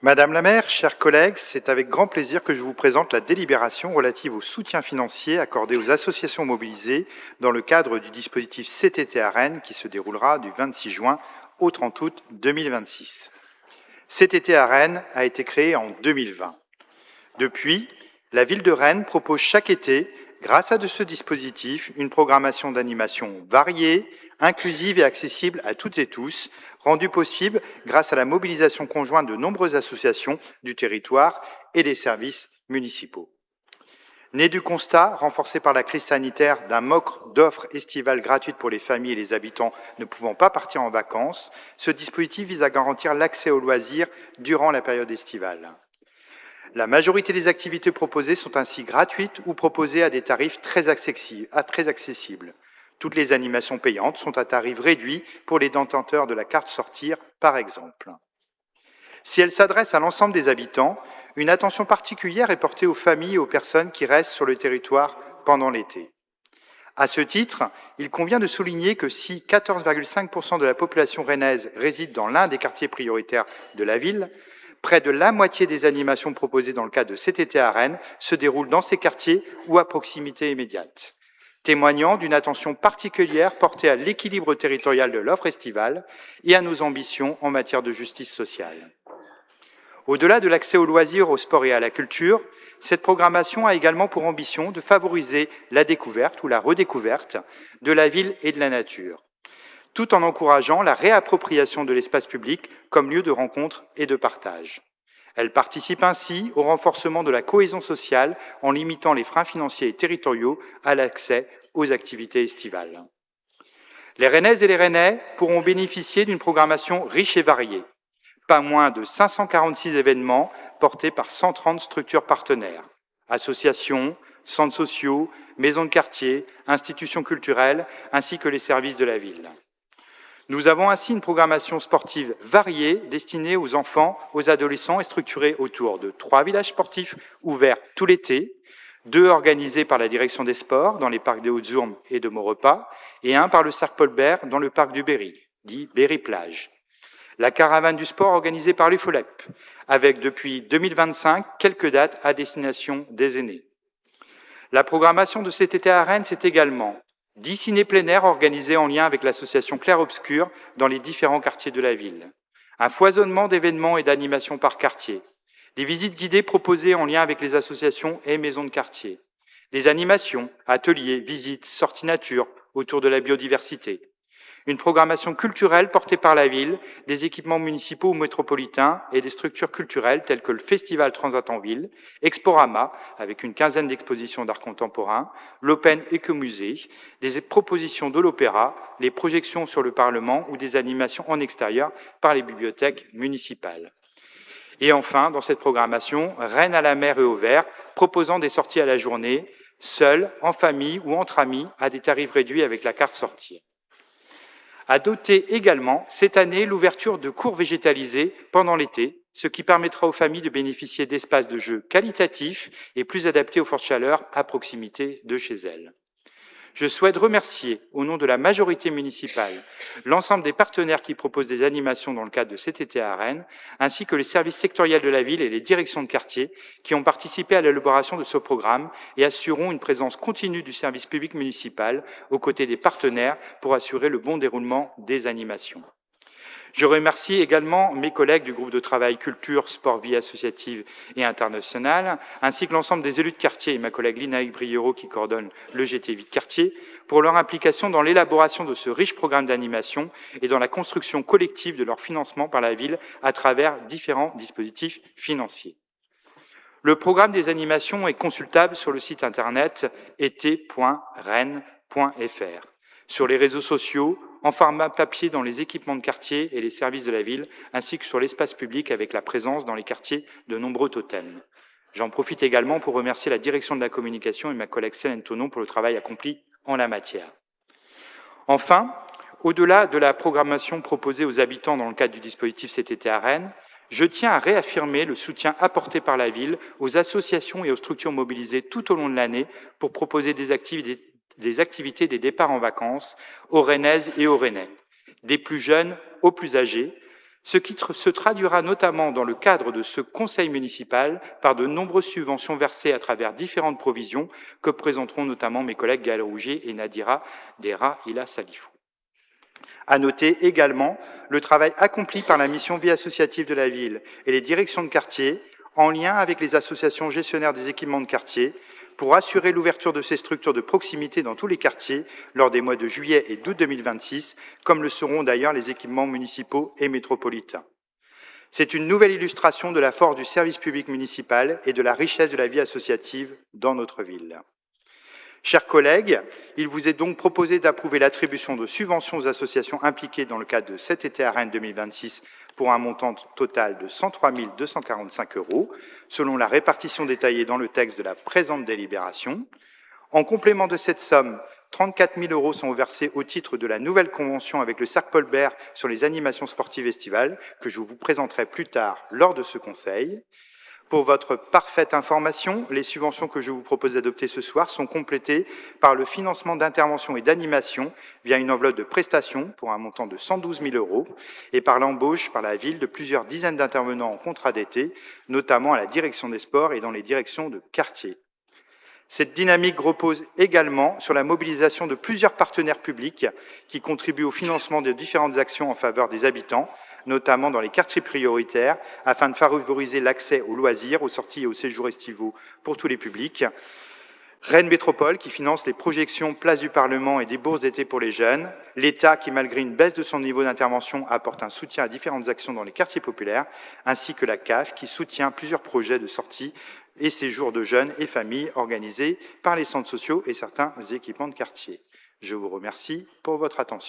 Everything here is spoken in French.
Madame la maire, chers collègues, c'est avec grand plaisir que je vous présente la délibération relative au soutien financier accordé aux associations mobilisées dans le cadre du dispositif CTT à Rennes qui se déroulera du 26 juin au 30 août 2026. CTT à Rennes a été créé en 2020. Depuis, la ville de Rennes propose chaque été, grâce à ce dispositif, une programmation d'animation variée, inclusive et accessible à toutes et tous, rendue possible grâce à la mobilisation conjointe de nombreuses associations du territoire et des services municipaux. Né du constat, renforcé par la crise sanitaire, d'un manque d'offres estivales gratuites pour les familles et les habitants ne pouvant pas partir en vacances, ce dispositif vise à garantir l'accès aux loisirs durant la période estivale. La majorité des activités proposées sont ainsi gratuites ou proposées à des tarifs très accessibles. Toutes les animations payantes sont à tarif réduit pour les détenteurs de la carte Sortir, par exemple. Si elle s'adresse à l'ensemble des habitants, une attention particulière est portée aux familles et aux personnes qui restent sur le territoire pendant l'été. À ce titre, il convient de souligner que si 14,5% de la population rennaise réside dans l'un des quartiers prioritaires de la ville, près de la moitié des animations proposées dans le cadre de CTT à Rennes se déroulent dans ces quartiers ou à proximité immédiate, témoignant d'une attention particulière portée à l'équilibre territorial de l'offre estivale et à nos ambitions en matière de justice sociale. Au-delà de l'accès aux loisirs, au sport et à la culture, cette programmation a également pour ambition de favoriser la découverte ou la redécouverte de la ville et de la nature, tout en encourageant la réappropriation de l'espace public comme lieu de rencontre et de partage. Elle participe ainsi au renforcement de la cohésion sociale en limitant les freins financiers et territoriaux à l'accès aux activités estivales. Les Rennaises et les Rennais pourront bénéficier d'une programmation riche et variée. Pas moins de 546 événements portés par 130 structures partenaires, associations, centres sociaux, maisons de quartier, institutions culturelles, ainsi que les services de la ville. Nous avons ainsi une programmation sportive variée destinée aux enfants, aux adolescents et structurée autour de 3 villages sportifs ouverts tout l'été, 2 organisés par la direction des sports dans les parcs des Hautes-Ourmes et de Maurepas, et 1 par le Cercle Paul Bert dans le parc du Berry, dit Berry-Plage. La caravane du sport organisée par l'UFOLEP, avec depuis 2025 quelques dates à destination des aînés. La programmation de cet été à Rennes, c'est également 10 ciné plein air organisés en lien avec l'association Clair Obscur dans les différents quartiers de la ville. Un foisonnement d'événements et d'animations par quartier. Des visites guidées proposées en lien avec les associations et maisons de quartier. Des animations, ateliers, visites, sorties nature autour de la biodiversité. Une programmation culturelle portée par la ville, des équipements municipaux ou métropolitains et des structures culturelles telles que le Festival Transat en ville, Exporama, avec une quinzaine d'expositions d'art contemporain, l'Open Écomusée, des propositions de l'opéra, les projections sur le Parlement ou des animations en extérieur par les bibliothèques municipales. Et enfin, dans cette programmation, Rennes à la mer et au vert, proposant des sorties à la journée, seules, en famille ou entre amis, à des tarifs réduits avec la carte Sortir. À noter également cette année l'ouverture de cours végétalisés pendant l'été, ce qui permettra aux familles de bénéficier d'espaces de jeu qualitatifs et plus adaptés aux fortes chaleurs à proximité de chez elles. Je souhaite remercier, au nom de la majorité municipale, l'ensemble des partenaires qui proposent des animations dans le cadre de cet été à Rennes, ainsi que les services sectoriels de la ville et les directions de quartier qui ont participé à l'élaboration de ce programme et assureront une présence continue du service public municipal aux côtés des partenaires pour assurer le bon déroulement des animations. Je remercie également mes collègues du groupe de travail Culture, Sport, Vie associative et internationale, ainsi que l'ensemble des élus de quartier et ma collègue Linaïque Briero qui coordonne le GTV de quartier, pour leur implication dans l'élaboration de ce riche programme d'animation et dans la construction collective de leur financement par la ville à travers différents dispositifs financiers. Le programme des animations est consultable sur le site internet été.rennes.fr, sur les réseaux sociaux, en format papier dans les équipements de quartier et les services de la ville, ainsi que sur l'espace public avec la présence dans les quartiers de nombreux totems. J'en profite également pour remercier la direction de la communication et ma collègue Céline Tonon pour le travail accompli en la matière. Enfin, au-delà de la programmation proposée aux habitants dans le cadre du dispositif cet été à Rennes, je tiens à réaffirmer le soutien apporté par la ville aux associations et aux structures mobilisées tout au long de l'année pour proposer des activités des départs en vacances aux Rennaises et aux Rennais, des plus jeunes aux plus âgés, Ce qui se traduira notamment dans le cadre de ce conseil municipal par de nombreuses subventions versées à travers différentes provisions que présenteront notamment mes collègues Gaël Rougier et Nadira Dera Ila Salifou. À noter également le travail accompli par la mission vie associative de la ville et les directions de quartier en lien avec les associations gestionnaires des équipements de quartier pour assurer l'ouverture de ces structures de proximité dans tous les quartiers lors des mois de juillet et d'août 2026, comme le seront d'ailleurs les équipements municipaux et métropolitains. C'est une nouvelle illustration de la force du service public municipal et de la richesse de la vie associative dans notre ville. Chers collègues, il vous est donc proposé d'approuver l'attribution de subventions aux associations impliquées dans le cadre de cet été à Rennes 2026 pour un montant total de 103 245 €, selon la répartition détaillée dans le texte de la présente délibération. En complément de cette somme, 34 000 € sont versés au titre de la nouvelle convention avec le Cercle Paul Bert sur les animations sportives estivales, que je vous présenterai plus tard lors de ce conseil. Pour votre parfaite information, les subventions que je vous propose d'adopter ce soir sont complétées par le financement d'interventions et d'animations via une enveloppe de prestations pour un montant de 112 000 € et par l'embauche par la ville de plusieurs dizaines d'intervenants en contrat d'été, notamment à la direction des sports et dans les directions de quartier. Cette dynamique repose également sur la mobilisation de plusieurs partenaires publics qui contribuent au financement de différentes actions en faveur des habitants, notamment dans les quartiers prioritaires, afin de favoriser l'accès aux loisirs, aux sorties et aux séjours estivaux pour tous les publics. Rennes Métropole, qui finance les projections Place du Parlement et des bourses d'été pour les jeunes. L'État, qui, malgré une baisse de son niveau d'intervention, apporte un soutien à différentes actions dans les quartiers populaires, ainsi que la CAF, qui soutient plusieurs projets de sortie et séjours de jeunes et familles organisés par les centres sociaux et certains équipements de quartier. Je vous remercie pour votre attention.